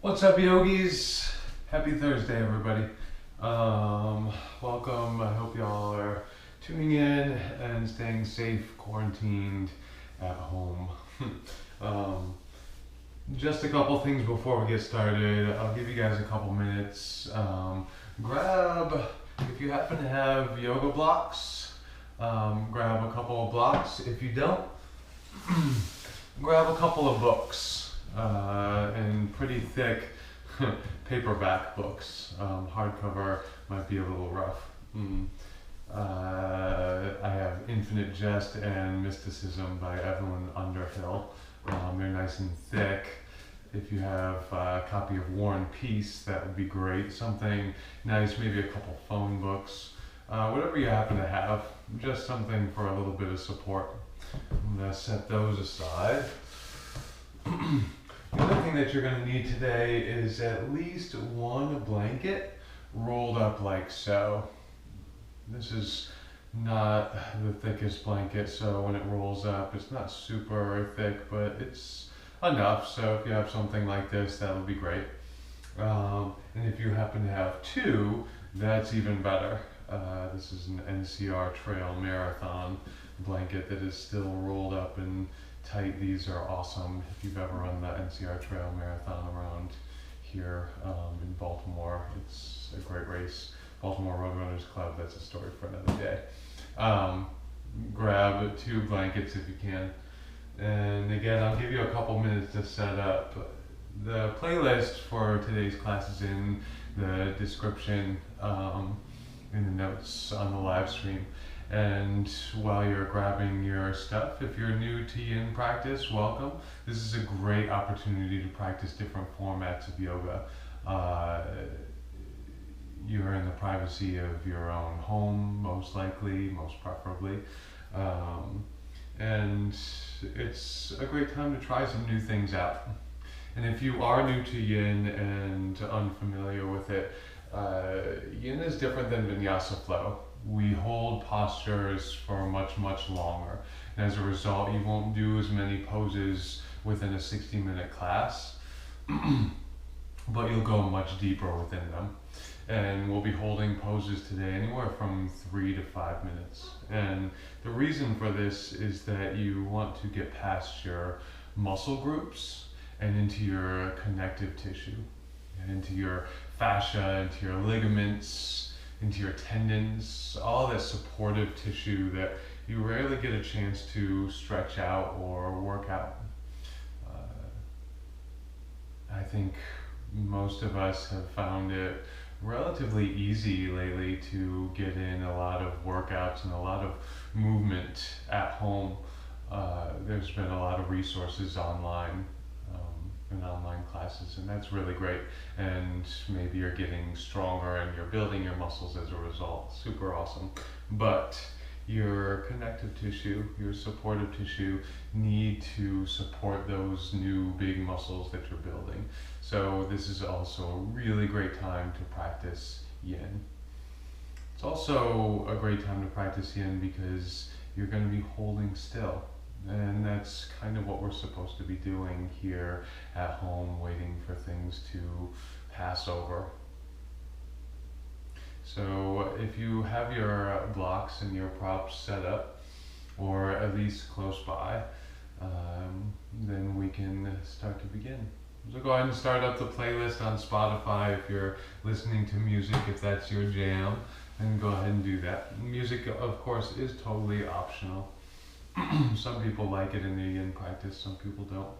What's up, yogis? Happy Thursday, everybody. Welcome. I hope y'all are tuning in and staying safe, quarantined at home. Just a couple things before we get started. I'll give you guys a couple minutes. Grab, if you happen to have yoga blocks, grab a couple of blocks. If you don't, grab a couple of books. And pretty thick paperback books. Hardcover might be a little rough. I have Infinite Jest and Mysticism by Evelyn Underhill. They're nice and thick. If you have a copy of War and Peace, that would be great. Something nice, maybe a couple phone books. Whatever you happen to have, just something for a little bit of support. I'm going to set those aside. The other thing that you're going to need today is at least one blanket rolled up like so. This is not the thickest blanket, so when it rolls up, it's not super thick, but it's enough. So if you have something like this, that would be great. And if you happen to have two, that's even better. This is an NCR Trail Marathon blanket that is still rolled up and tight. These are awesome. If you've ever run the NCR Trail Marathon around here in Baltimore, it's a great race. Baltimore Road Runners Club, that's a story for another day. Grab two blankets if you can. And again, I'll give you a couple minutes to set up. The playlist for today's class is in the description, in the notes on the live stream. And while you're grabbing your stuff, if you're new to yin practice, welcome. This is a great opportunity to practice different formats of yoga. You're in the privacy of your own home, most likely, most preferably. And it's a great time to try some new things out. And if you are new to yin and unfamiliar with it, yin is different than vinyasa flow. We hold postures for much, much longer. And as a result, you won't do as many poses within a 60-minute class, but you'll go much deeper within them. And we'll be holding poses today anywhere from 3 to 5 minutes. And the reason for this is that you want to get past your muscle groups and into your connective tissue, and into your fascia, into your ligaments, into your tendons, all that supportive tissue that you rarely get a chance to stretch out or work out. I think most of us have found it relatively easy lately to get in a lot of workouts and a lot of movement at home. There's been a lot of resources online and online classes, and that's really great. And maybe you're getting stronger and you're building your muscles as a result. Super awesome. But your connective tissue, your supportive tissue need to support those new big muscles that you're building. So this is also a really great time to practice yin. It's also a great time to practice yin because you're going to be holding still. And that's kind of what we're supposed to be doing here at home, waiting for things to pass over. So if you have your blocks and your props set up, or at least close by, then we can start to begin. So go ahead and start up the playlist on Spotify if you're listening to music, if that's your jam, and go ahead and do that. Music, of course, is totally optional. Some people like it in their yin practice, some people don't.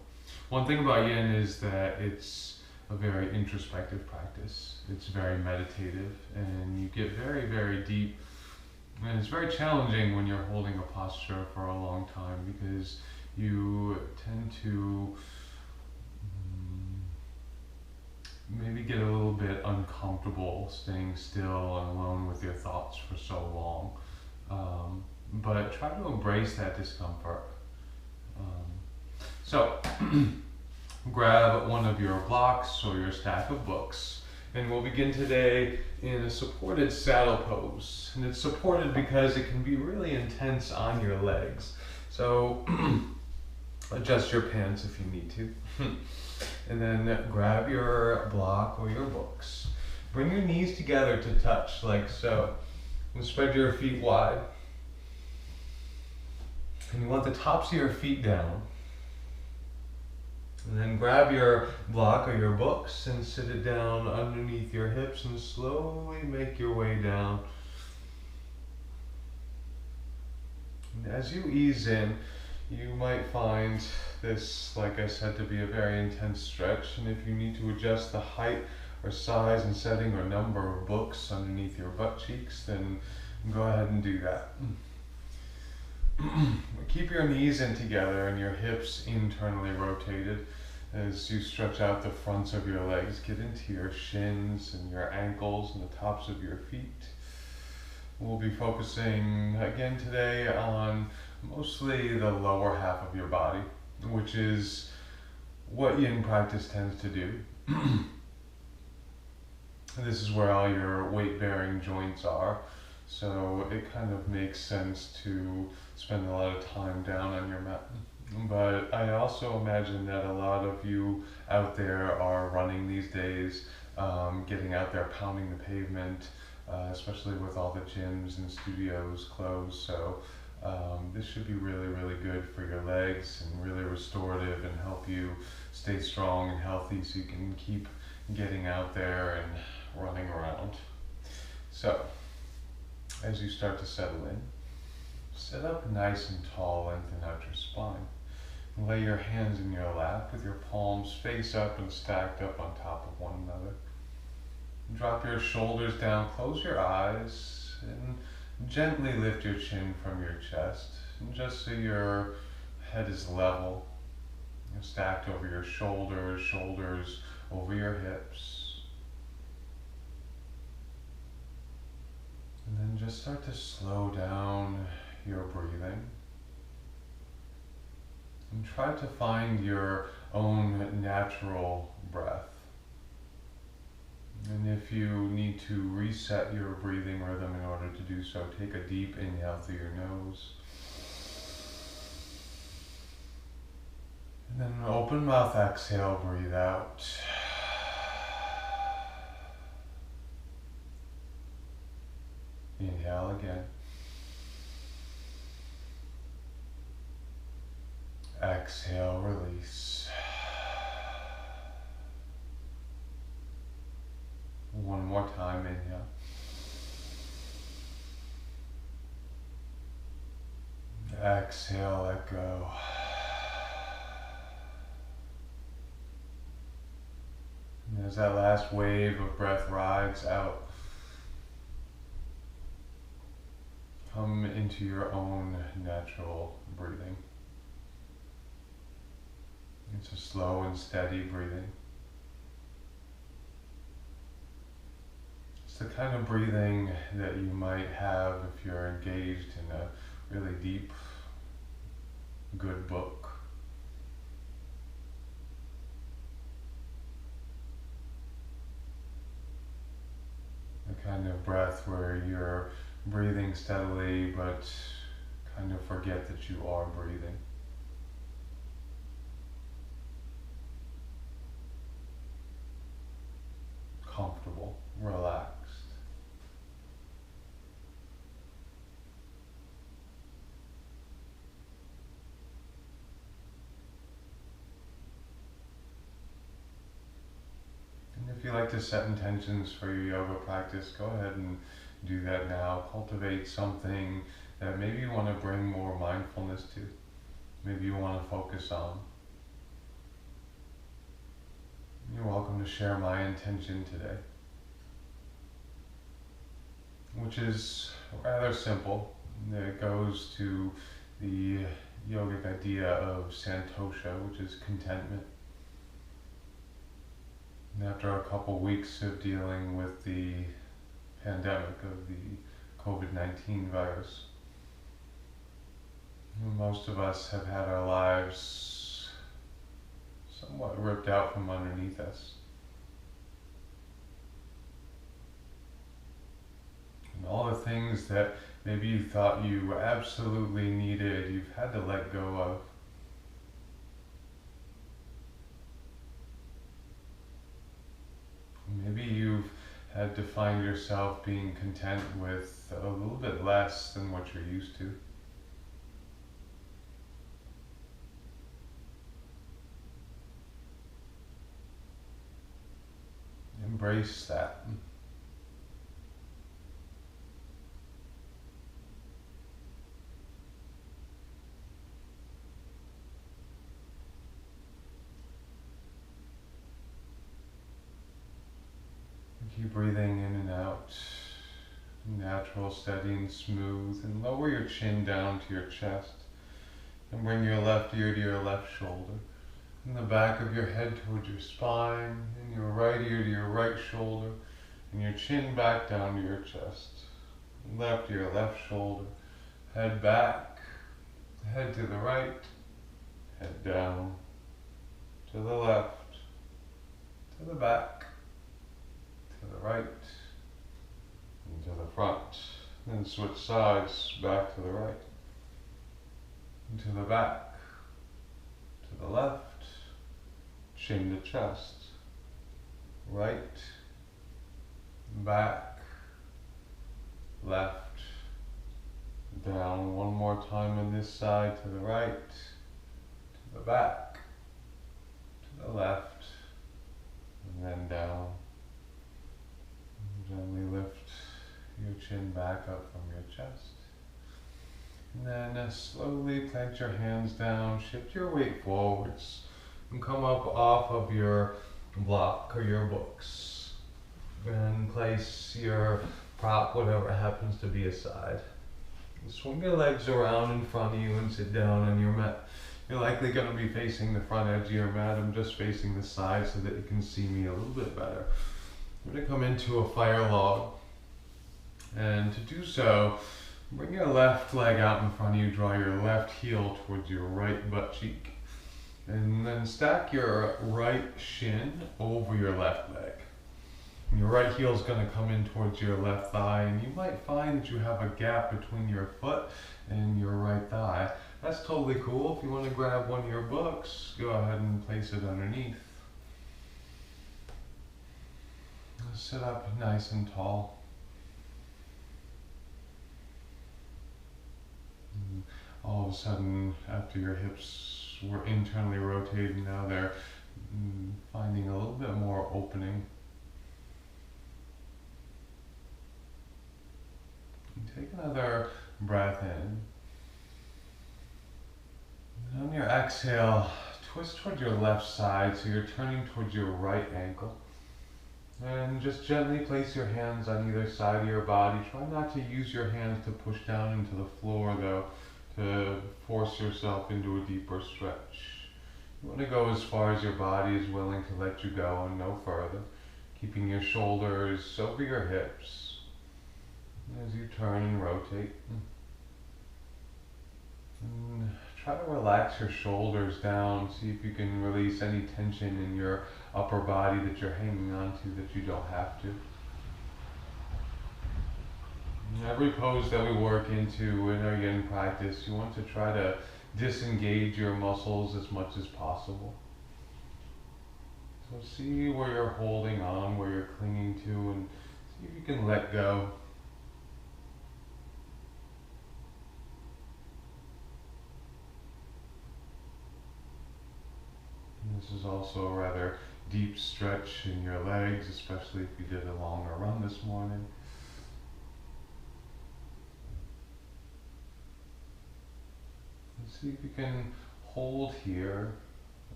One thing about yin is that it's a very introspective practice. It's very meditative, and you get very, very deep. And it's very challenging when you're holding a posture for a long time because you tend to maybe get a little bit uncomfortable staying still and alone with your thoughts for so long. But try to embrace that discomfort. So grab one of your blocks or your stack of books, and we'll begin today in a supported saddle pose. And it's supported because it can be really intense on your legs. So Adjust your pants if you need to. And then grab your block or your books. Bring your knees together to touch, like so. And spread your feet wide. And you want the tops of your feet down. And then grab your block or your books and sit it down underneath your hips and slowly make your way down. And as you ease in, you might find this, like I said, to be a very intense stretch. And if you need to adjust the height or size and setting or number of books underneath your butt cheeks, then go ahead and do that. Keep your knees in together and your hips internally rotated as you stretch out the fronts of your legs. Get into your shins and your ankles and the tops of your feet. We'll be focusing again today on mostly the lower half of your body, which is what yin practice tends to do. This is where all your weight-bearing joints are. So it kind of makes sense to spend a lot of time down on your mat. But I also imagine that a lot of you out there are running these days, getting out there, pounding the pavement, especially with all the gyms and studios closed. So this should be really, really good for your legs and really restorative and help you stay strong and healthy so you can keep getting out there and running around. So as you start to settle in, sit up nice and tall, lengthen out your spine. And lay your hands in your lap with your palms face up and stacked up on top of one another. And drop your shoulders down, close your eyes, and gently lift your chin from your chest. And just so your head is level, stacked over your shoulders, shoulders over your hips. And then just start to slow down your breathing. And try to find your own natural breath. And if you need to reset your breathing rhythm in order to do so, take a deep inhale through your nose. And then open mouth exhale, breathe out. Inhale again. Exhale, release. One more time, inhale. Exhale, let go. And as that last wave of breath rides out, come into your own natural breathing. It's a slow and steady breathing. It's the kind of breathing that you might have if you're engaged in a really deep, good book. The kind of breath where you're breathing steadily but kind of forget that you are breathing. Comfortable, relaxed. And if you like to set intentions for your yoga practice, go ahead and do that now. Cultivate something that maybe you want to bring more mindfulness to. Maybe you want to focus on. You're welcome to share my intention today, which is rather simple. It goes to the yogic idea of Santosha, which is contentment. And after a couple weeks of dealing with the pandemic of the COVID-19 virus, most of us have had our lives somewhat ripped out from underneath us. And all the things that maybe you thought you absolutely needed, you've had to let go of. to find yourself being content with a little bit less than what you're used to. Embrace that. Keep breathing in and out, natural, steady and smooth, and lower your chin down to your chest, and bring your left ear to your left shoulder, and the back of your head towards your spine, and your right ear to your right shoulder, and your chin back down to your chest, left ear, left shoulder, head back, head to the right, head down, to the left, to the back, to the right, and to the front. Then switch sides, back to the right, and to the back, to the left, chin to chest, right, back, left, down. One more time on this side, to the right, to the back, to the left, and then down. Gently lift your chin back up from your chest. And then slowly plant your hands down, shift your weight forwards, and come up off of your block or your books. And place your prop, whatever happens to be aside. And swing your legs around in front of you and sit down on your mat. You're likely going to be facing the front edge of your mat. I'm just facing the side so that you can see me a little bit better. I'm going to come into a fire log, and to do so, bring your left leg out in front of you, draw your left heel towards your right butt cheek, and then stack your right shin over your left leg. And your right heel is going to come in towards your left thigh, and you might find that you have a gap between your foot and your right thigh. That's totally cool. If you want to grab one of your books, go ahead and place it underneath. Sit up nice and tall. And all of a sudden, after your hips were internally rotated, now they're finding a little bit more opening. And take another breath in. And on your exhale, twist towards your left side so you're turning towards your right ankle. And just gently place your hands on either side of your body. Try not to use your hands to push down into the floor though, to force yourself into a deeper stretch. You want to go as far as your body is willing to let you go and no further, keeping your shoulders over your hips as you turn and rotate. And try to relax your shoulders down. See if you can release any tension in your upper body that you're hanging on to that you don't have to. In every pose that we work into in our yin practice, you want to try to disengage your muscles as much as possible. So see where you're holding on, where you're clinging to, and see if you can let go. This is also a rather deep stretch in your legs, especially if you did a longer run this morning. And see if you can hold here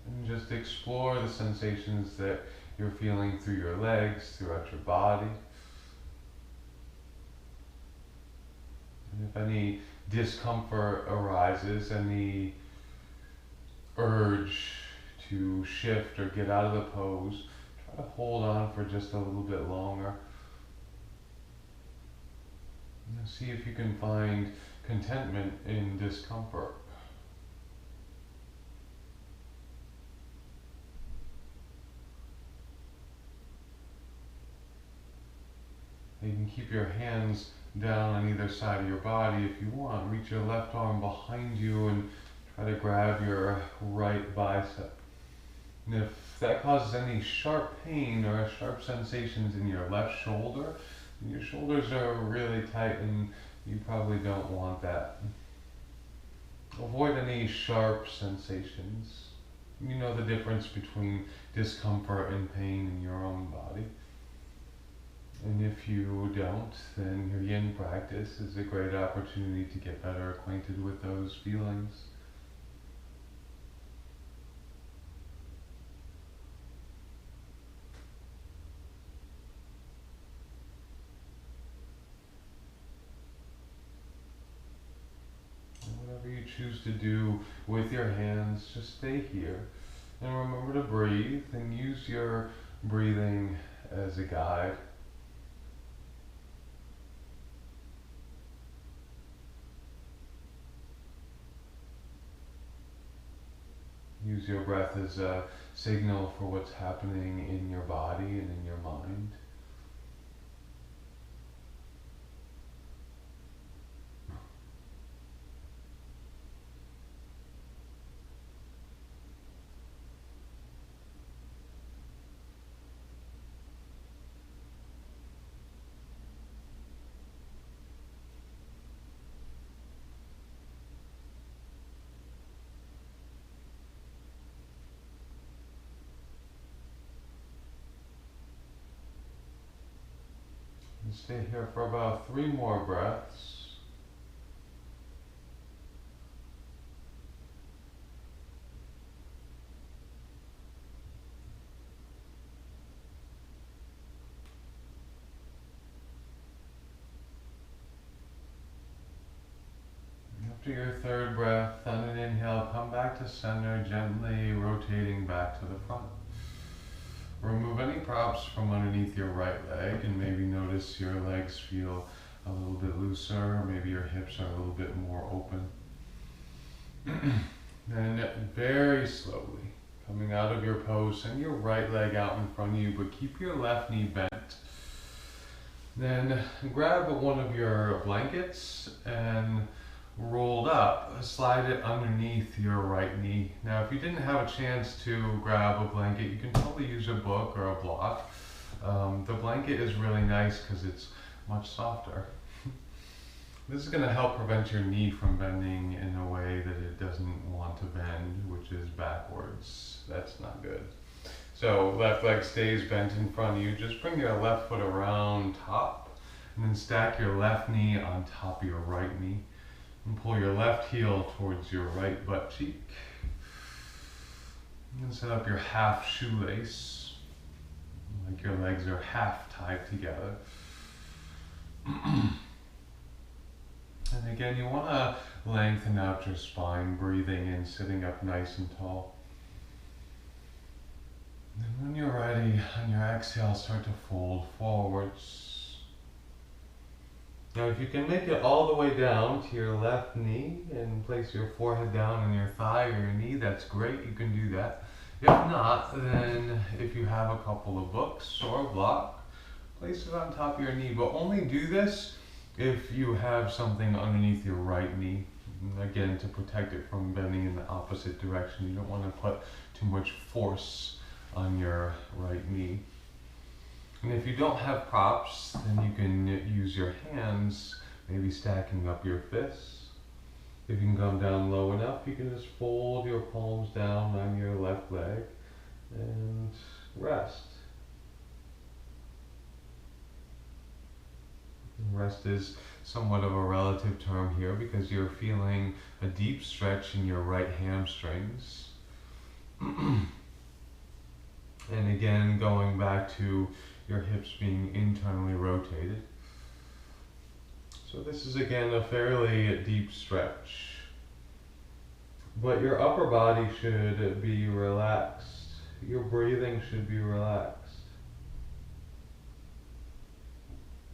and just explore the sensations that you're feeling through your legs, throughout your body. And if any discomfort arises, any urge to shift or get out of the pose, try to hold on for just a little bit longer. And see if you can find contentment in discomfort. You can keep your hands down on either side of your body if you want. Reach your left arm behind you and try to grab your right bicep. And if that causes any sharp pain or sharp sensations in your left shoulder, your shoulders are really tight and you probably don't want that. Avoid any sharp sensations. You know the difference between discomfort and pain in your own body. And if you don't, then your yin practice is a great opportunity to get better acquainted with those feelings. And whatever you choose to do with your hands, just stay here. And remember to breathe and use your breathing as a guide. Use your breath as a signal for what's happening in your body and in your mind. And stay here for about 3 more breaths. After your 3rd breath, on an inhale, come back to center, gently rotating back to the front. Remove any props from underneath your right leg and maybe notice your legs feel a little bit looser, or maybe your hips are a little bit more open. Then very slowly, coming out of your pose, send your right leg out in front of you, but keep your left knee bent. Then grab one of your blankets and rolled up, slide it underneath your right knee. Now, if you didn't have a chance to grab a blanket, you can totally use a book or a block. The blanket is really nice because it's much softer. This is going to help prevent your knee from bending in a way that it doesn't want to bend, which is backwards. That's not good. So left leg stays bent in front of you. Just bring your left foot around top and then stack your left knee on top of your right knee. And pull your left heel towards your right butt cheek. And set up your half shoelace, like your legs are half tied together. And again, you want to lengthen out your spine, breathing in, sitting up nice and tall. And when you're ready, on your exhale, start to fold forwards. Now, if you can make it all the way down to your left knee and place your forehead down on your thigh or your knee, that's great, you can do that. If not, then if you have a couple of books or a block, place it on top of your knee, but only do this if you have something underneath your right knee. Again, to protect it from bending in the opposite direction. You don't want to put too much force on your right knee. And if you don't have props, then you can use your hands, maybe stacking up your fists. If you can come down low enough, you can just fold your palms down on your left leg and rest. Rest is somewhat of a relative term here because you're feeling a deep stretch in your right hamstrings. And again, going back to your hips being internally rotated. So this is again a fairly deep stretch. But your upper body should be relaxed. Your breathing should be relaxed.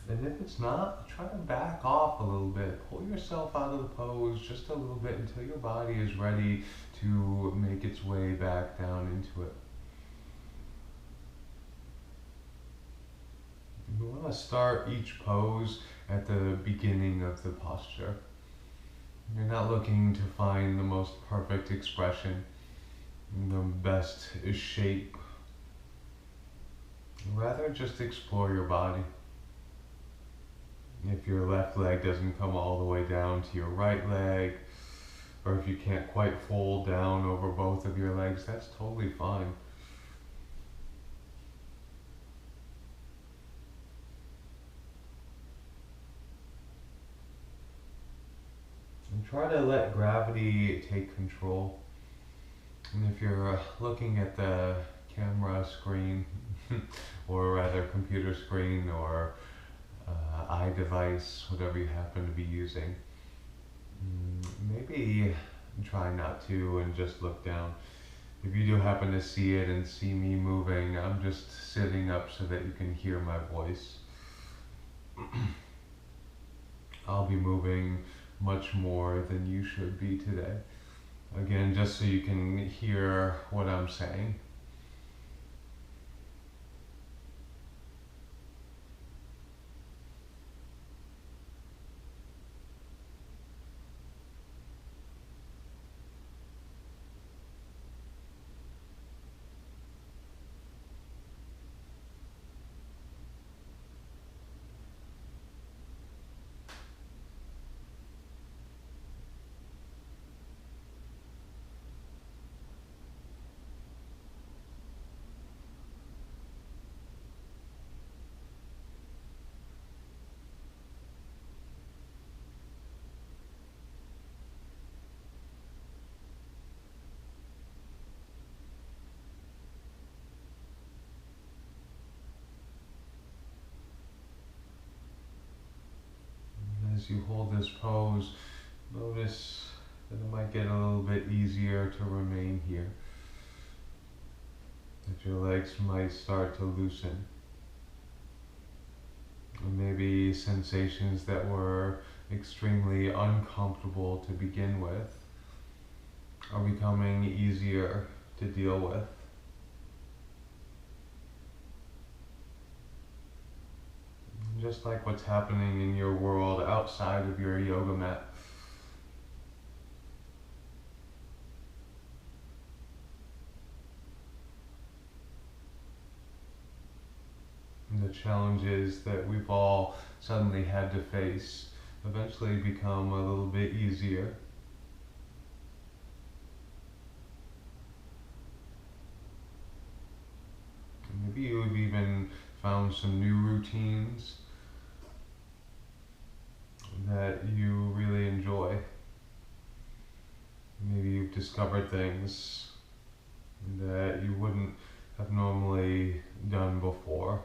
And if it's not, try to back off a little bit. Pull yourself out of the pose just a little bit until your body is ready to make its way back down into it. You want to start each pose at the beginning of the posture. You're not looking to find the most perfect expression. the best shape. Rather just explore your body. If your left leg doesn't come all the way down to your right leg, or if you can't quite fold down over both of your legs, that's totally fine. And try to let gravity take control. And if you're looking at the camera screen, or rather computer screen, or iDevice, whatever you happen to be using, maybe try not to and just look down. If you do happen to see it and see me moving, I'm just sitting up so that you can hear my voice. I'll be moving much more than you should be today. Again, just so you can hear what I'm saying. As you hold this pose, notice that it might get a little bit easier to remain here. That your legs might start to loosen. And maybe sensations that were extremely uncomfortable to begin with are becoming easier to deal with. Just like what's happening in your world outside of your yoga mat. And the challenges that we've all suddenly had to face eventually become a little bit easier. Maybe you've even found some new routines that you really enjoy. Maybe you've discovered things that you wouldn't have normally done before.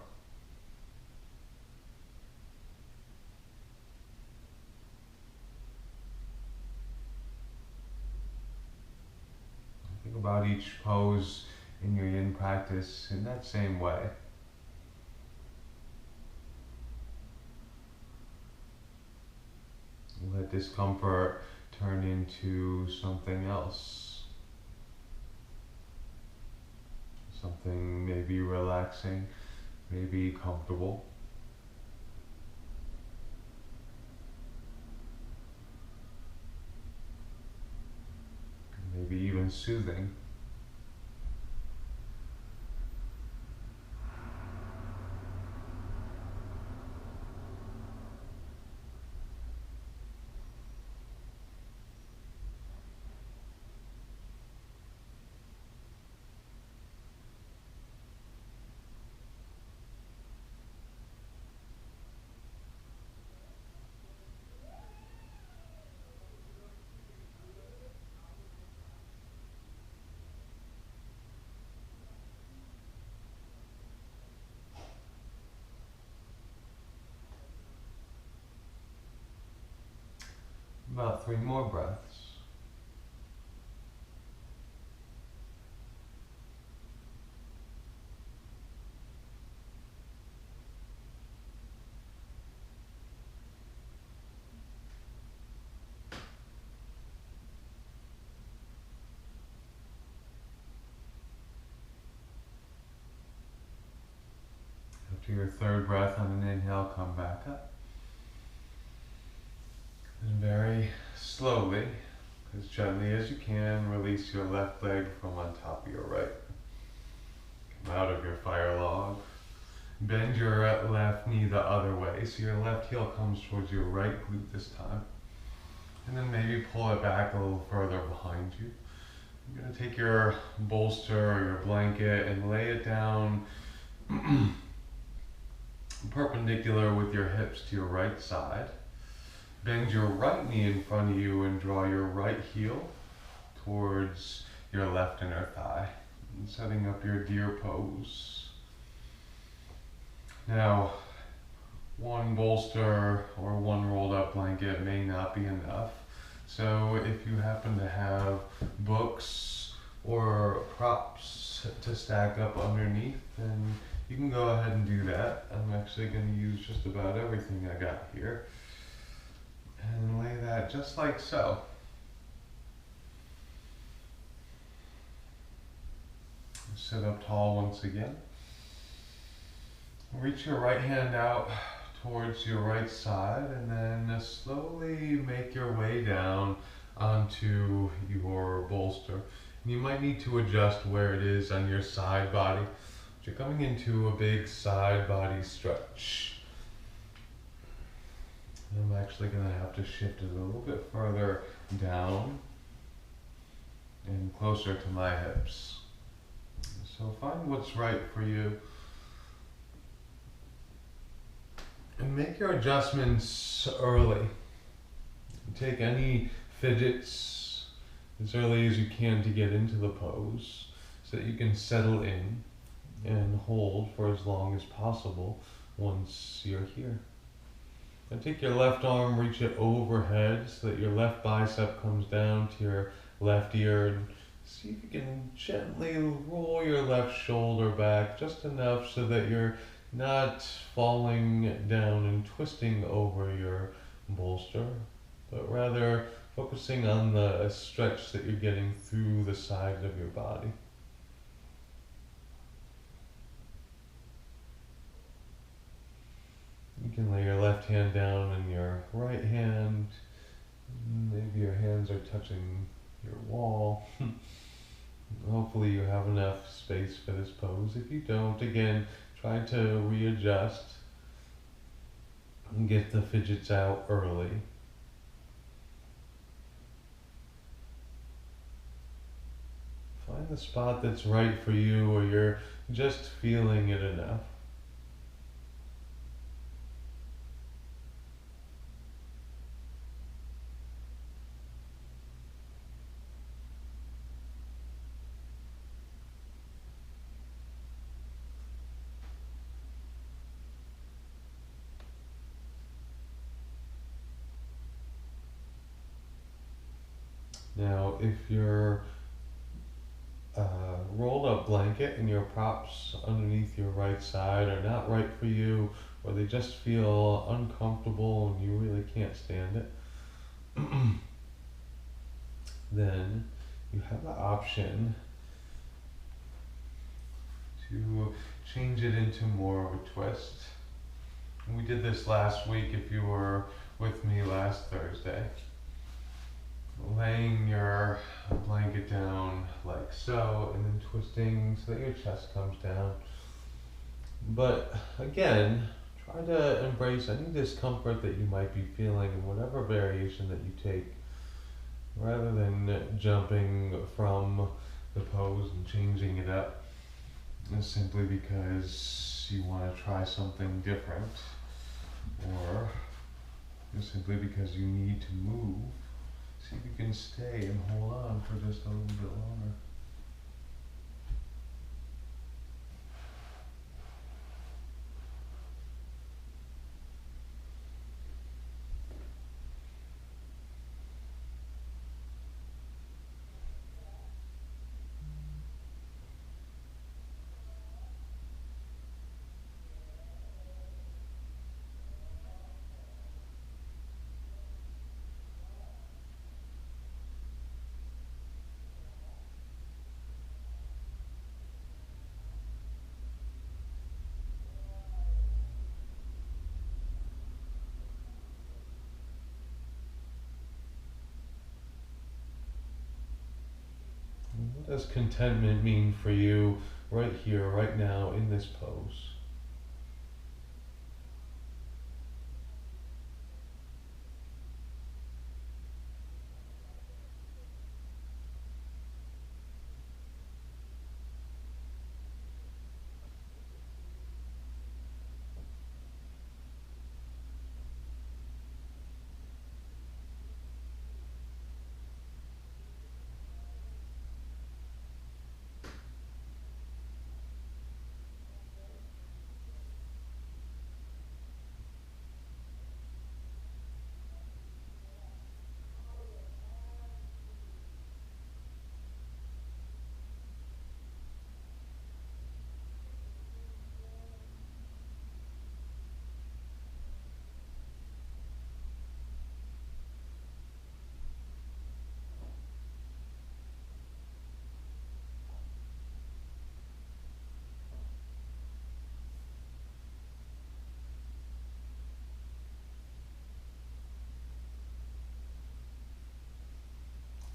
Think about each pose in your yin practice in that same way. Let discomfort turn into something else. Something maybe relaxing, maybe comfortable. Maybe even soothing. About 3 more breaths. After your 3rd breath on an inhale, come back up. And very slowly As gently as you can, release your left leg from on top of your right. Come out of your fire log. Bend your left knee the other way, so your left heel comes towards your right glute this time. And then maybe pull it back a little further behind you. You're going to take your bolster or your blanket and lay it down perpendicular with your hips to your right side. Bend your right knee in front of you and draw your right heel towards your left inner thigh. And setting up your deer pose. Now, one bolster or one rolled up blanket may not be enough. So if you happen to have books or props to stack up underneath, then you can go ahead and do that. I'm actually going to use just about everything I got here. And lay that just like so. Sit up tall once again. Reach your right hand out towards your right side and then slowly make your way down onto your bolster. And you might need to adjust where it is on your side body. You're coming into a big side body stretch. I'm actually going to have to shift it a little bit further down and closer to my hips. So find what's right for you. And make your adjustments early. Take any fidgets as early as you can to get into the pose so that you can settle in and hold for as long as possible once you're here. And take your left arm, reach it overhead so that your left bicep comes down to your left ear. And see if you can gently roll your left shoulder back just enough so that you're not falling down and twisting over your bolster, but rather focusing on the stretch that you're getting through the side of your body. You can lay your left hand down and your right hand. Maybe your hands are touching your wall. Hopefully you have enough space for this pose. If you don't, again, try to readjust and get the fidgets out early. Find the spot that's right for you or you're just feeling it enough. Now, if your rolled up blanket and your props underneath your right side are not right for you, or they just feel uncomfortable and you really can't stand it, then you have the option to change it into more of a twist. And we did this last week if you were with me last Thursday. Laying your blanket down like so and then twisting so that your chest comes down. But again, try to embrace any discomfort that you might be feeling in whatever variation that you take, rather than jumping from the pose and changing it up simply because you want to try something different, or simply because you need to move. See if you can stay and hold on for just a little bit longer. does contentment mean for you right here, right now, in this pose?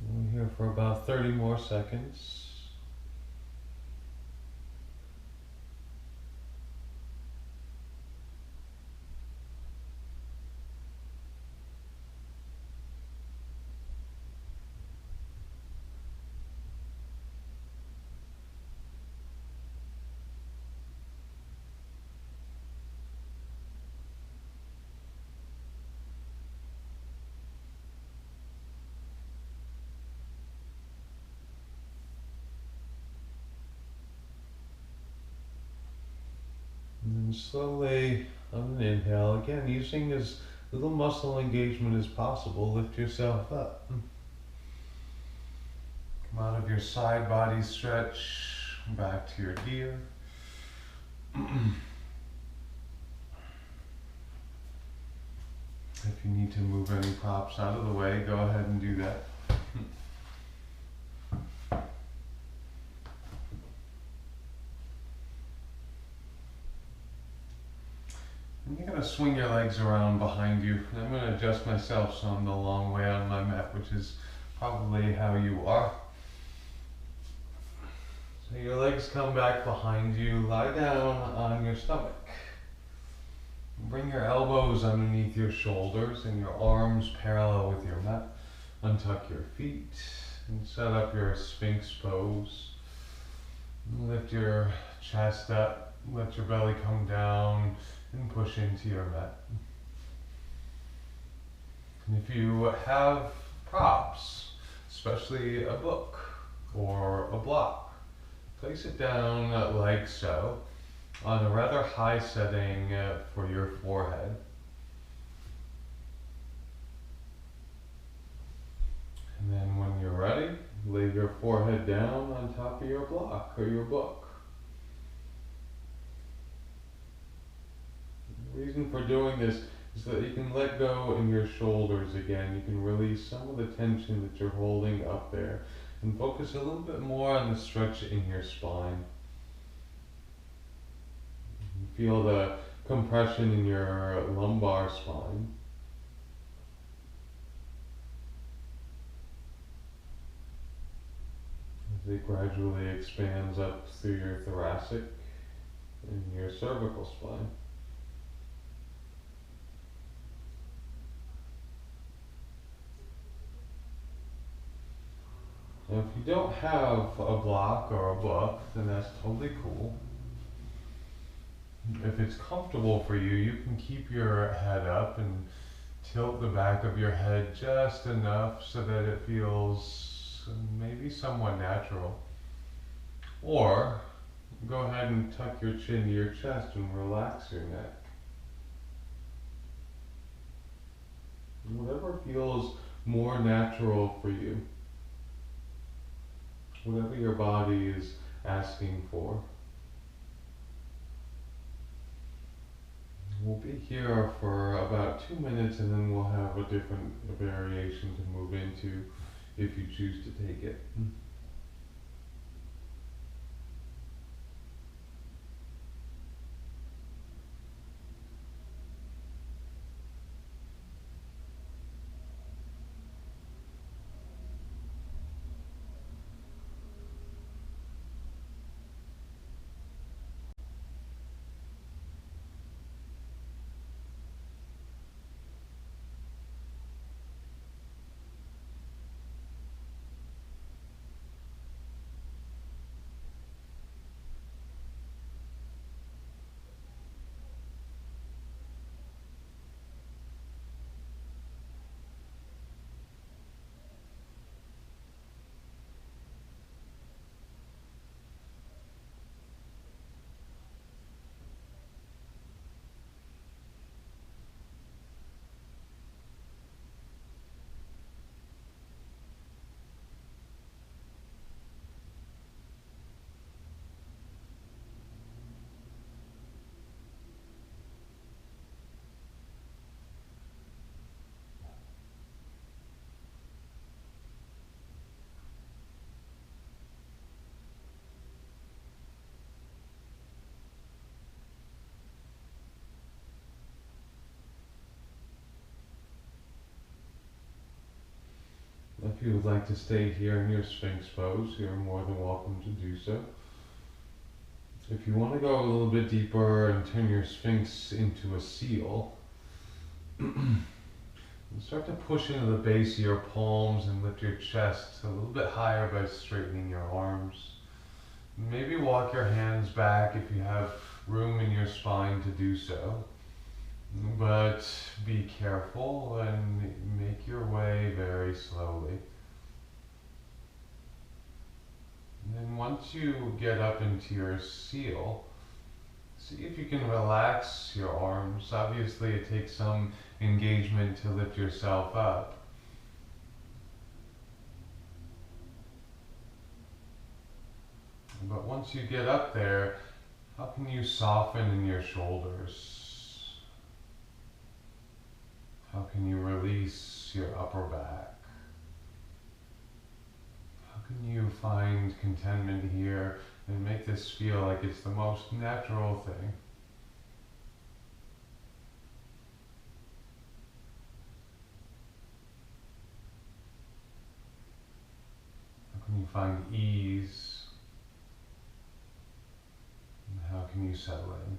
We're here for about 30 more seconds. And then slowly, on an inhale, again, using as little muscle engagement as possible, lift yourself up. Come out of your side body stretch, back to your deer. If you need to move any props out of the way, go ahead and do that. And you're going to swing your legs around behind you. And I'm going to adjust myself so I'm the long way on my mat, which is probably how you are. So your legs come back behind you, lie down on your stomach. Bring your elbows underneath your shoulders and your arms parallel with your mat. Untuck your feet and set up your Sphinx pose. Lift your chest up, let your belly come down and push into your mat. And if you have props, especially a book or a block, place it down like so on a rather high setting for your forehead. And then when you're ready, lay your forehead down on top of your block or your book. The reason for doing this is that you can let go in your shoulders again. You can release some of the tension that you're holding up there and focus a little bit more on the stretch in your spine. Feel the compression in your lumbar spine. As it gradually expands up through your thoracic and your cervical spine. Now, if you don't have a block or a book, then that's totally cool. If it's comfortable for you, you can keep your head up and tilt the back of your head just enough so that it feels maybe somewhat natural. Or go ahead and tuck your chin to your chest and relax your neck. Whatever feels more natural for you. Whatever your body is asking for. We'll be here for about 2 minutes and then we'll have a different variation to move into if you choose to take it. you would like to stay here in your Sphinx pose, you're more than welcome to do so. If you want to go a little bit deeper and turn your Sphinx into a seal, start to push into the base of your palms and lift your chest a little bit higher by straightening your arms. Maybe walk your hands back if you have room in your spine to do so. But be careful and make your way very slowly. And then once you get up into your seal, see if you can relax your arms. Obviously it takes some engagement to lift yourself up. But once you get up there, how can you soften in your shoulders? How can you release your upper back? How can you find contentment here and make this feel like it's the most natural thing? How can you find ease? And how can you settle in?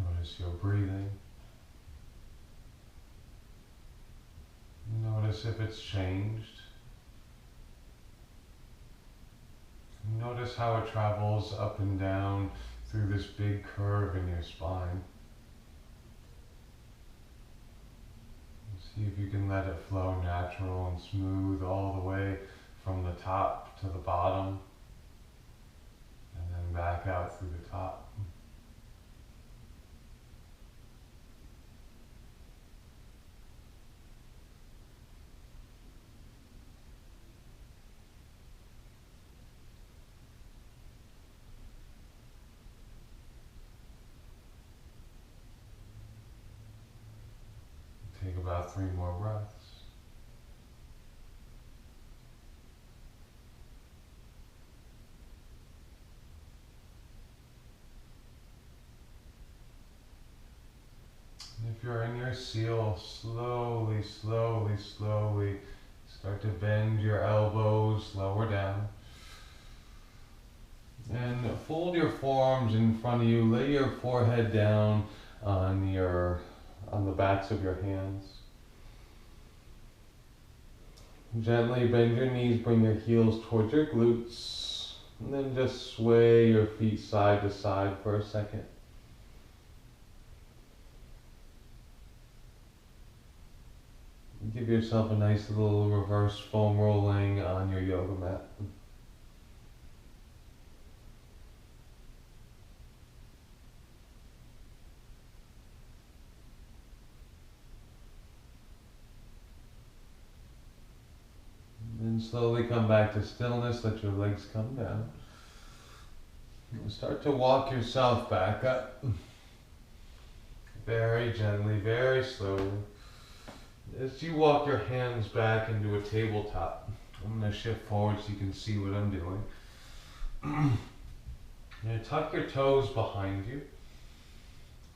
Notice your breathing. Notice if it's changed. Notice how it travels up and down through this big curve in your spine. See if you can let it flow natural and smooth all the way from the top to the bottom, and then back out through the top. Take about 3 more breaths. And if you're in your seal, slowly, slowly, slowly start to bend your elbows lower down. And fold your forearms in front of you. Lay your forehead down on the backs of your hands. Gently bend your knees, bring your heels towards your glutes, and then just sway your feet side to side for a second. Give yourself a nice little reverse foam rolling on your yoga mat. And slowly come back to stillness, let your legs come down. And start to walk yourself back up. Very gently, very slowly. As you walk your hands back into a tabletop, I'm going to shift forward so you can see what I'm doing. You're going to tuck your toes behind you.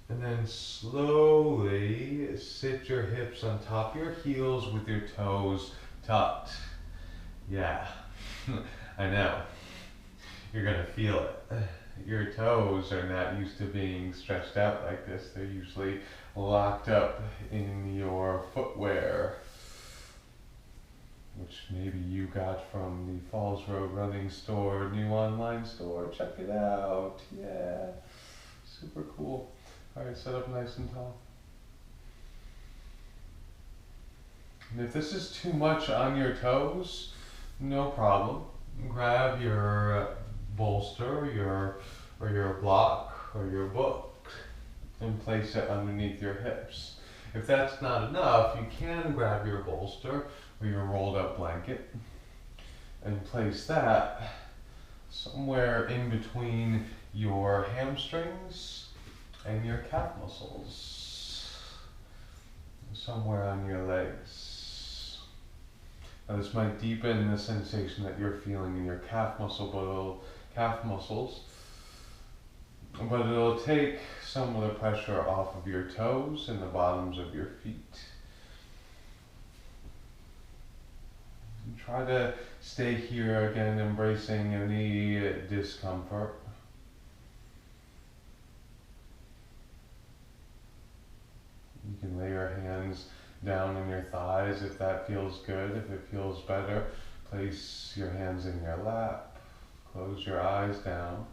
And then slowly sit your hips on top of your heels with your toes tucked. Yeah, I know. You're gonna feel it. Your toes are not used to being stretched out like this. They're usually locked up in your footwear, which maybe you got from the Falls Road Running Store, new online store. Check it out. Yeah, super cool. All right, set up nice and tall. And if this is too much on your toes, no problem. Grab your bolster, or your block, or your book, and place it underneath your hips. If that's not enough, you can grab your bolster or your rolled up blanket and place that somewhere in between your hamstrings and your calf muscles, somewhere on your legs. Now this might deepen the sensation that you're feeling in your calf muscles, but it'll take some of the pressure off of your toes and the bottoms of your feet. And try to stay here again, embracing any discomfort. You can lay your hands down on your thighs if that feels good. If it feels better, place your hands in your lap. Close your eyes down.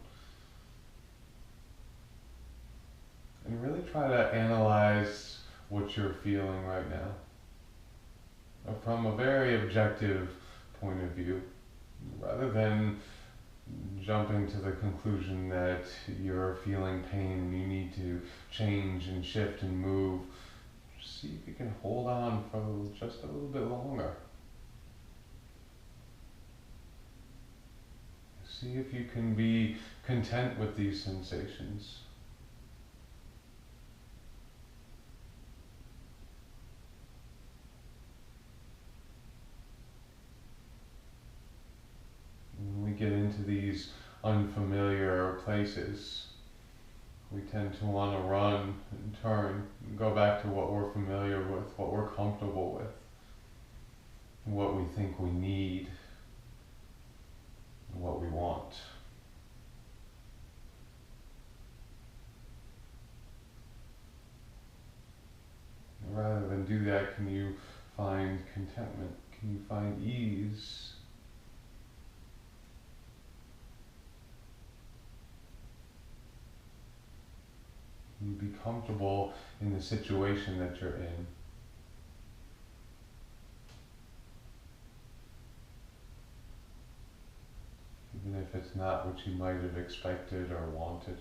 And really try to analyze what you're feeling right now from a very objective point of view, rather than jumping to the conclusion that you're feeling pain and you need to change and shift and move. See if you can hold on for just a little bit longer. See if you can be content with these sensations. When we get into these unfamiliar places, we tend to want to run and turn and go back to what we're familiar with, what we're comfortable with, what we think we need, and what we want. And rather than do that, can you find contentment? Can you find ease? You be comfortable in the situation that you're in. Even if it's not what you might have expected or wanted.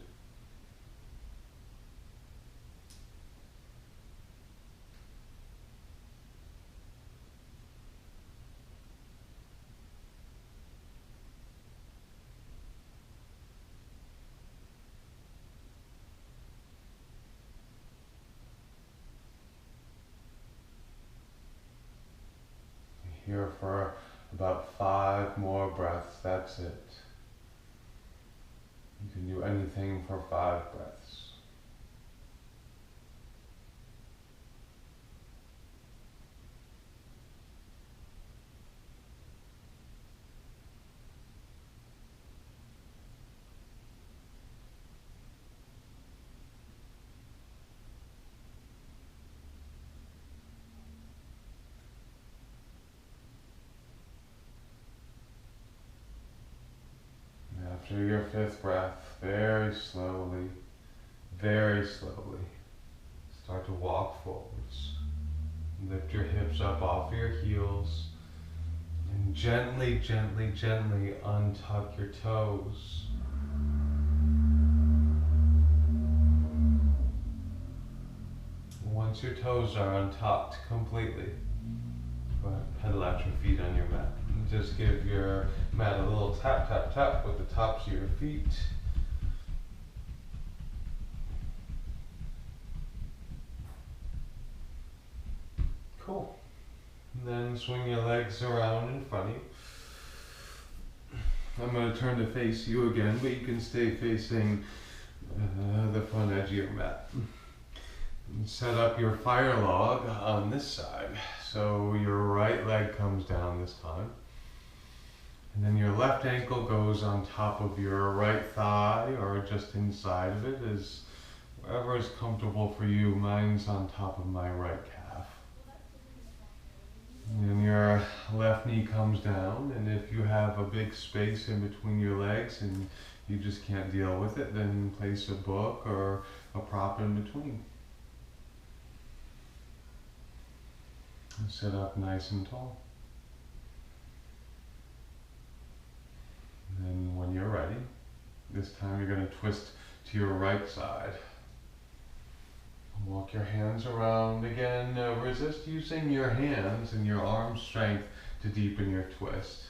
Here for about 5 more breaths, that's it. You can do anything for 5 breaths. After your 5th breath, very slowly, start to walk forwards. Lift your hips up off your heels and gently untuck your toes. Once your toes are untucked completely, go ahead and pedal out your feet on your mat. And just give your mat a little tap with the tops of your feet. Cool. And then swing your legs around in front of you. I'm going to turn to face you again, but you can stay facing the front edge of your mat. And set up your fire log on this side. So your right leg comes down this time. And then your left ankle goes on top of your right thigh or just inside of it, is wherever is comfortable for you. Mine's on top of my right calf. And then your left knee comes down, and if you have a big space in between your legs and you just can't deal with it, then place a book or a prop in between. And sit up nice and tall. And then when you're ready, this time you're going to twist to your right side. Walk your hands around again. Resist using your hands and your arm strength to deepen your twist.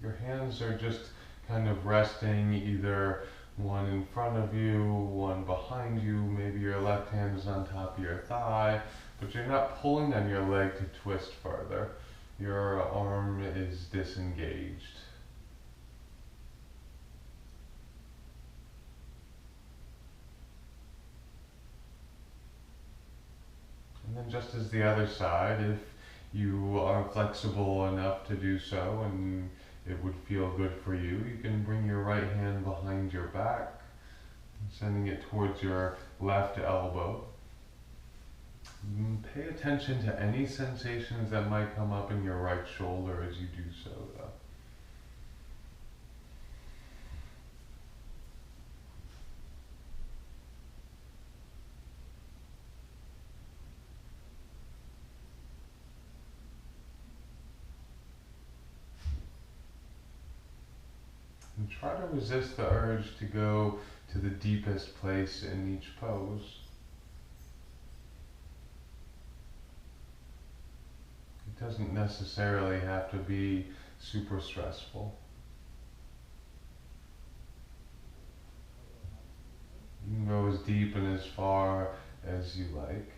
Your hands are just kind of resting, either one in front of you, one behind you. Maybe your left hand is on top of your thigh, but you're not pulling on your leg to twist further. Your arm is disengaged. And then just as the other side, if you are flexible enough to do so and it would feel good for you, you can bring your right hand behind your back, sending it towards your left elbow. Pay attention to any sensations that might come up in your right shoulder as you do so, though. And try to resist the urge to go to the deepest place in each pose. It doesn't necessarily have to be super stressful. You can go as deep and as far as you like,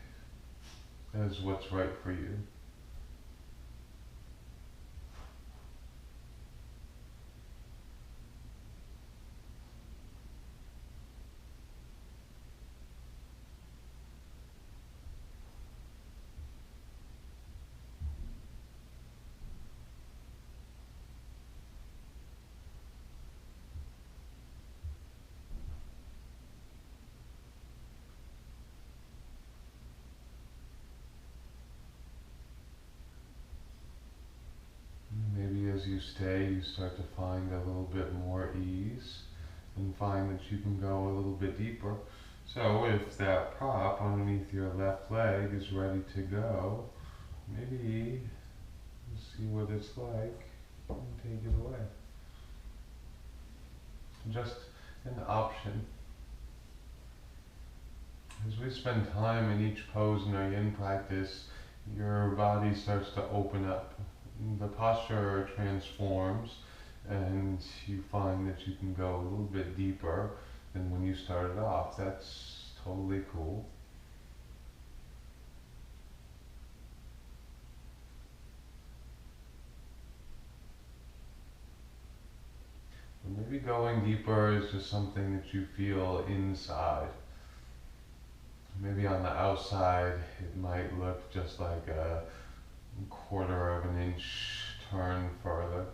as what's right for you. Maybe as you stay, you start to find a little bit more ease and find that you can go a little bit deeper. So if that prop underneath your left leg is ready to go, maybe see what it's like and take it away. Just an option. As we spend time in each pose in our yin practice, your body starts to open up. The posture transforms and you find that you can go a little bit deeper than when you started off. That's totally cool. But maybe going deeper is just something that you feel inside. Maybe on the outside it might look just like a quarter of an inch turn further.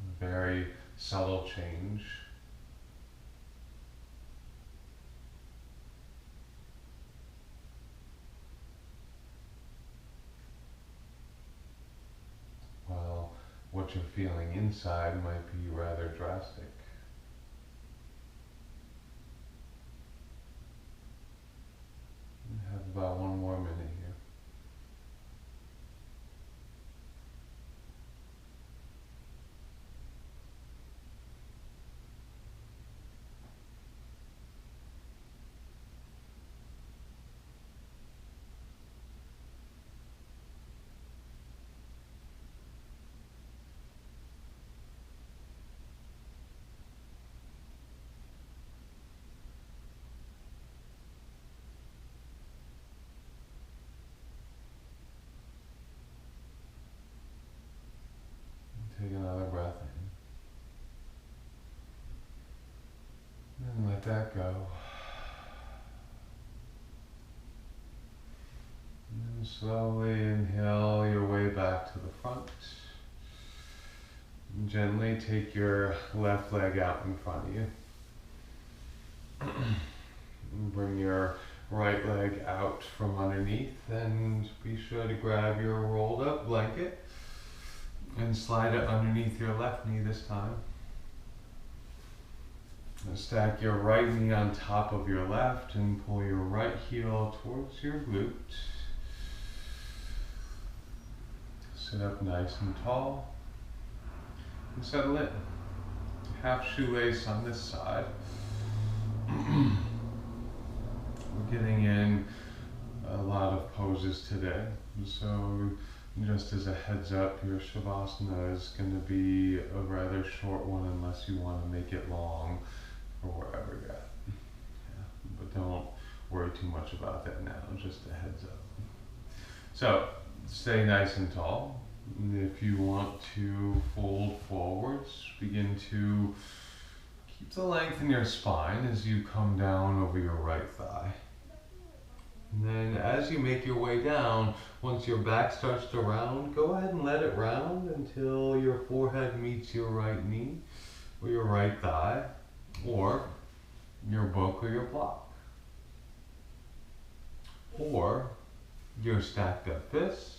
A very subtle change. While what you're feeling inside might be rather drastic. We have about one more minute here. Take another breath in. And let that go. And slowly inhale your way back to the front. And gently take your left leg out in front of you. And bring your right leg out from underneath, and be sure to grab your rolled up blanket and slide it underneath your left knee this time. Stack your right knee on top of your left and pull your right heel towards your glute. Sit up nice and tall and settle in. Half shoelace on this side. We're getting in a lot of poses today, so just as a heads up, your Shavasana is going to be a rather short one unless you want to make it long or wherever you're at. Yeah. But don't worry too much about that now, just a heads up. So stay nice and tall. If you want to fold forwards, begin to keep the length in your spine as you come down over your right thigh. And then as you make your way down, once your back starts to round, go ahead and let it round until your forehead meets your right knee or your right thigh, or your book or your block, or your stacked up fists,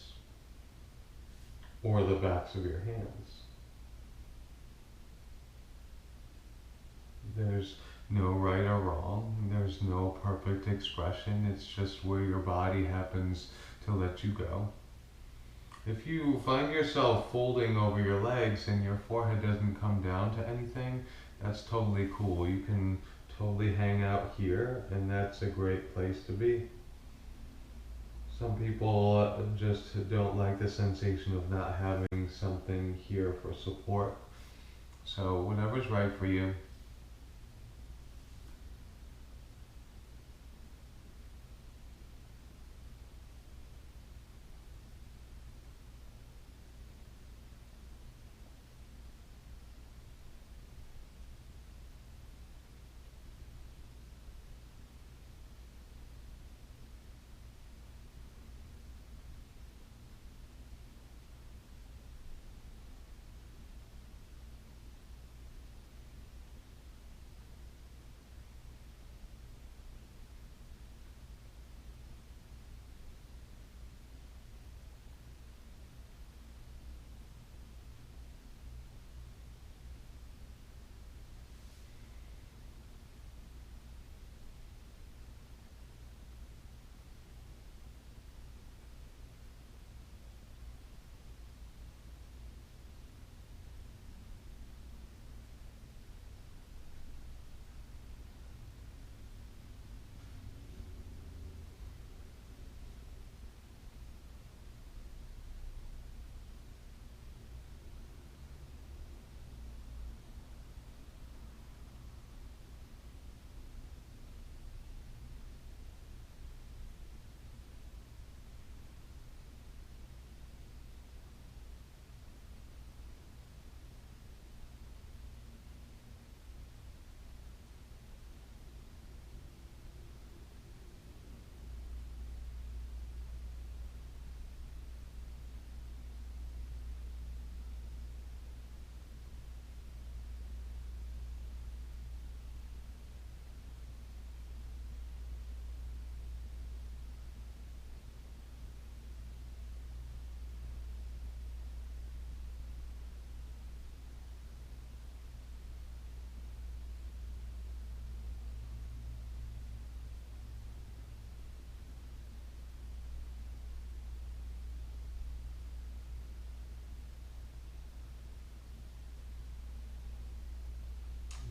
or the backs of your hands. There's no right or wrong. There's no perfect expression. It's just where your body happens to let you go. If you find yourself folding over your legs and your forehead doesn't come down to anything, that's totally cool. You can totally hang out here, and that's a great place to be. Some people just don't like the sensation of not having something here for support. So whatever's right for you.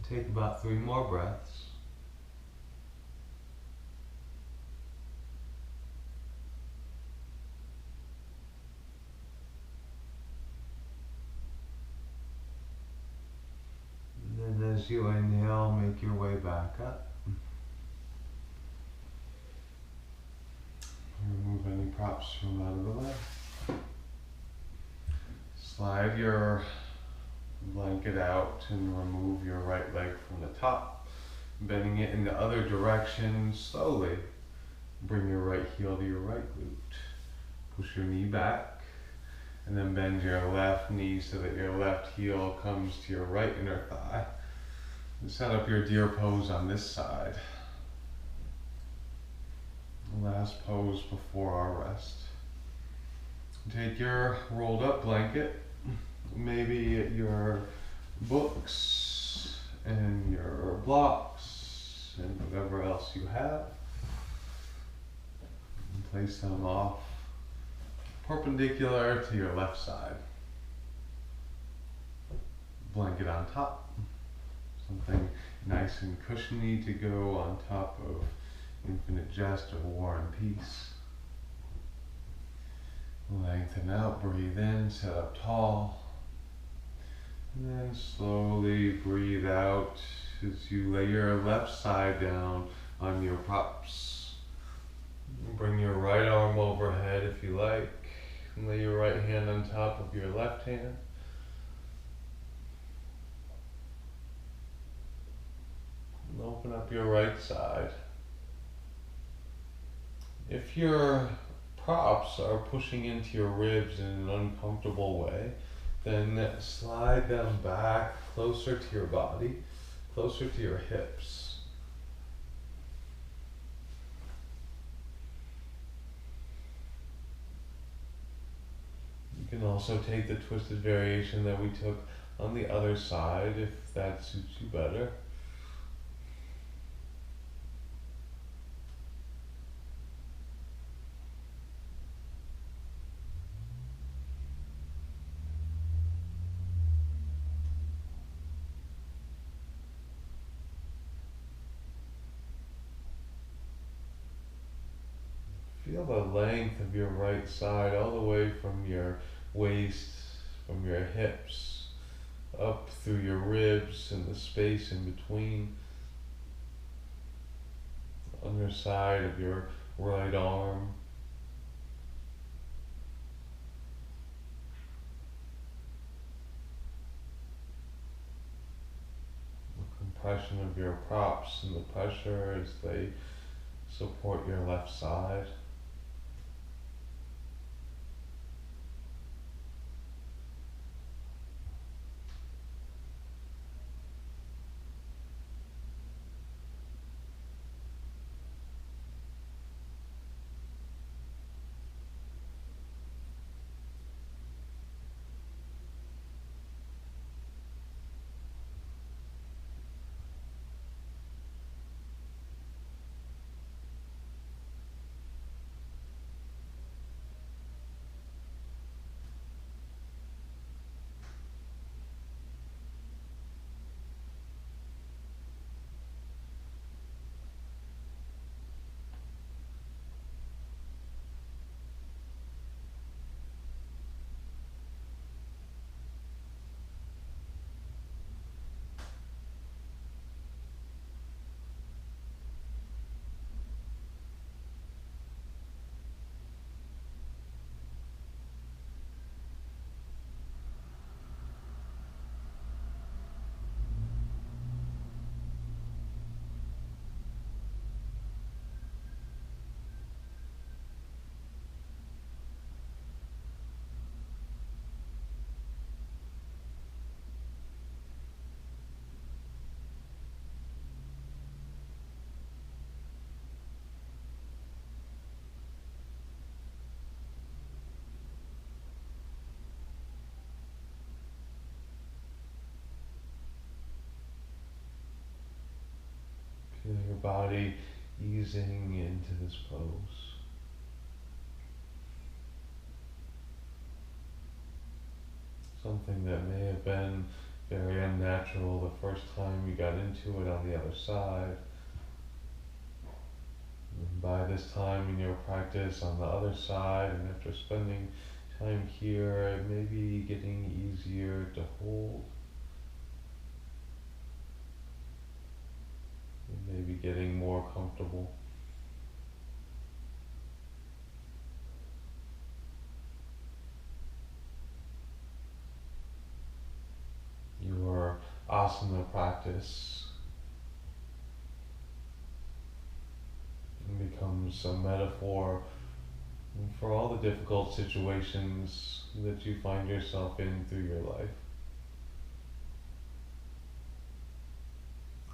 Take about 3 more breaths. And then as you inhale, make your way back up. Remove any props from out of the way. Slide your blanket out and remove your right leg from the top, bending it in the other direction slowly. Bring your right heel to your right glute. Push your knee back, and then bend your left knee so that your left heel comes to your right inner thigh. And set up your deer pose on this side. Last pose before our rest. Take your rolled up blanket, maybe your books and your blocks and whatever else you have. And place them off perpendicular to your left side. Blanket on top. Something nice and cushiony to go on top of infinite jest or war and peace. Lengthen out, breathe in, sit up tall. And then slowly breathe out as you lay your left side down on your props. Bring your right arm overhead if you like. And lay your right hand on top of your left hand. And open up your right side. If your props are pushing into your ribs in an uncomfortable way, then slide them back closer to your body, closer to your hips. You can also take the twisted variation that we took on the other side if that suits you better. Feel the length of your right side all the way from your waist, from your hips, up through your ribs and the space in between. Underside of your right arm. The compression of your props and the pressure as they support your left side. Feel your body easing into this pose. Something that may have been very unnatural the first time you got into it on the other side. And by this time in your practice on the other side, and after spending time here, it may be getting easier to hold. You may be getting more comfortable. Your asana practice becomes a metaphor for all the difficult situations that you find yourself in through your life.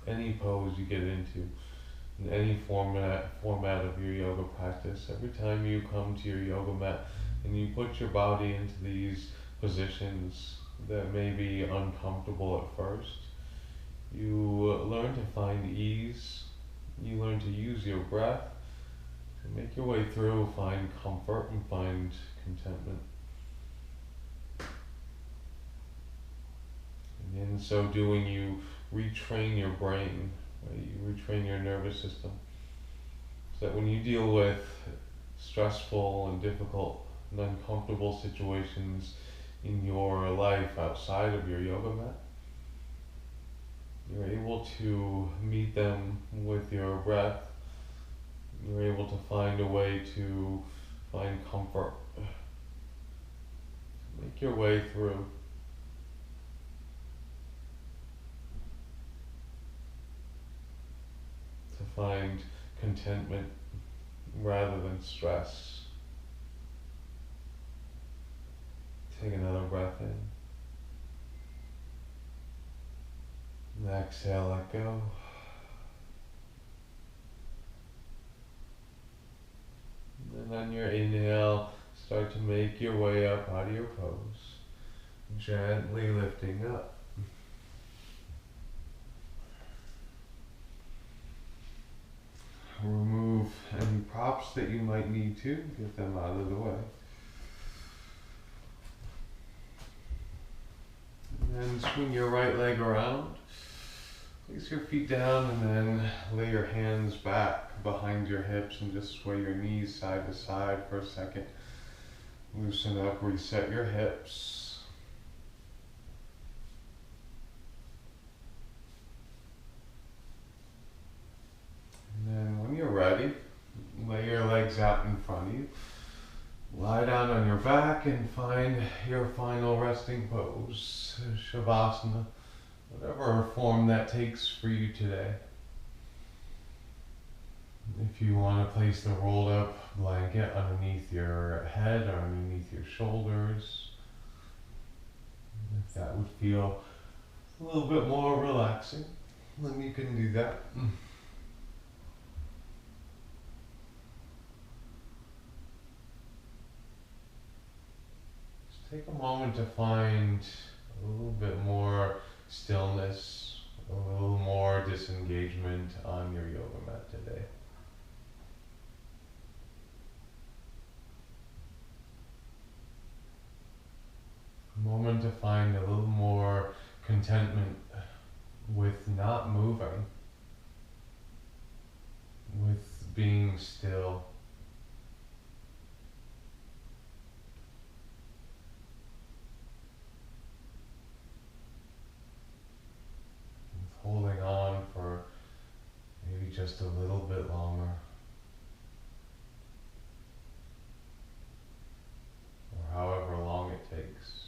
Any pose you get into, in any format of your yoga practice, every time you come to your yoga mat and you put your body into these positions that may be uncomfortable at first, You learn to find ease. You learn to use your breath to make your way through, find comfort and find contentment. And in so doing, you retrain your brain, right? You retrain your nervous system, so that when you deal with stressful and difficult and uncomfortable situations in your life outside of your yoga mat, you're able to meet them with your breath. You're able to find a way to find comfort, make your way through. To find contentment rather than stress. Take another breath in. And exhale, let go. And then on your inhale, start to make your way up out of your pose. Gently lifting up. Remove any props that you might need to, get them out of the way. And then swing your right leg around. Place your feet down and then lay your hands back behind your hips and just sway your knees side to side for a second. Loosen up, reset your hips. And then when you're ready, lay your legs out in front of you. Lie down on your back and find your final resting pose, Shavasana, whatever form that takes for you today. If you want to place the rolled up blanket underneath your head or underneath your shoulders, if that would feel a little bit more relaxing, then you can do that. Take a moment to find a little bit more stillness, a little more disengagement on your yoga mat today. A moment to find a little more contentment with not moving, with being still. Holding on for maybe just a little bit longer, or however long it takes.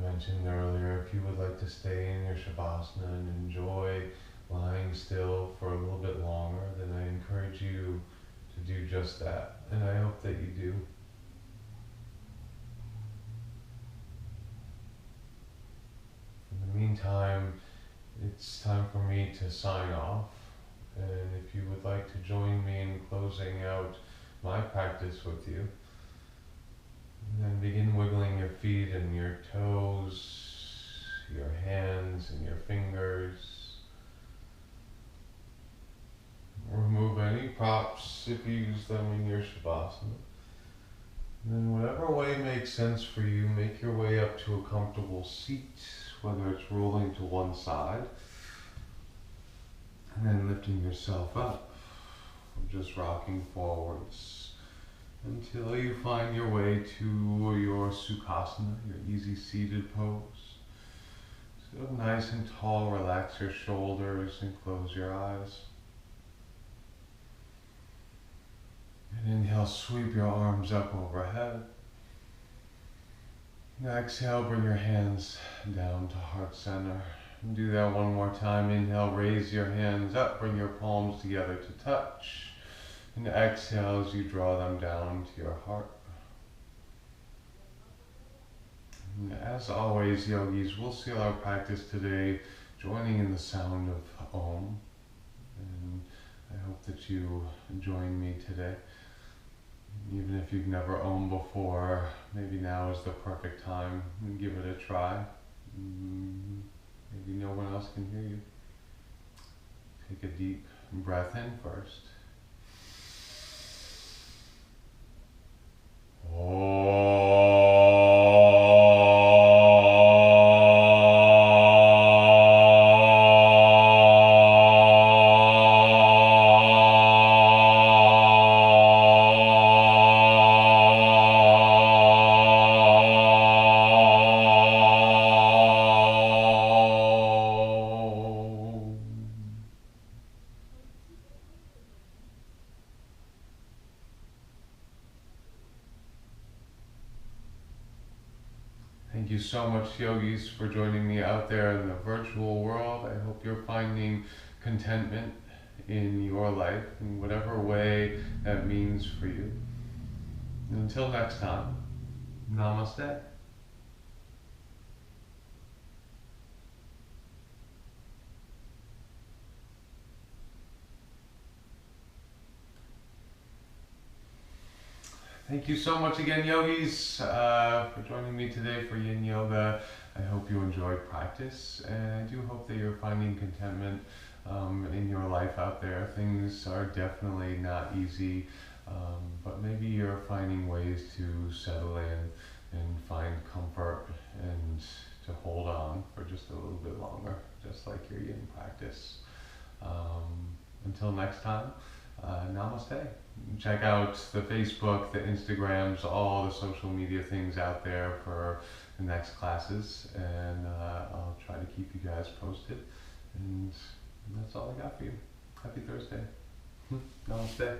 Mentioned earlier, if you would like to stay in your Shavasana and enjoy lying still for a little bit longer, then I encourage you to do just that, and I hope that you do. In the meantime, it's time for me to sign off, and if you would like to join me in closing out my practice with you, and then begin wiggling your feet and your toes, your hands and your fingers. Remove any props if you use them in your Shavasana. And then whatever way makes sense for you, make your way up to a comfortable seat, whether it's rolling to one side, and then lifting yourself up, just rocking forwards, until you find your way to your Sukhasana, your easy seated pose. So nice and tall, relax your shoulders and close your eyes. And inhale inhale, sweep your arms up overhead. Exhale, bring your hands down to heart center. Do that one more time. Inhale, raise your hands up, bring your palms together to touch. And exhale as you draw them down to your heart. And as always, yogis, we'll seal our practice today joining in the sound of Om. And I hope that you join me today. Even if you've never Om before, maybe now is the perfect time. Give it a try. Maybe no one else can hear you. Take a deep breath in first. Thank you so much, yogis, for joining me out there in the virtual world. I hope you're finding contentment in your life in whatever way that means for you. And until next time, Namaste. Thank you so much again, yogis, for joining me today for Yin Yoga. I hope you enjoyed practice, and I do hope that you're finding contentment in your life out there. Things are definitely not easy, but maybe you're finding ways to settle in and find comfort and to hold on for just a little bit longer, just like your Yin practice. Until next time, Namaste. Check out the Facebook, the Instagrams, all the social media things out there for the next classes, and I'll try to keep you guys posted. And that's all I got for you. Happy Thursday. Namaste.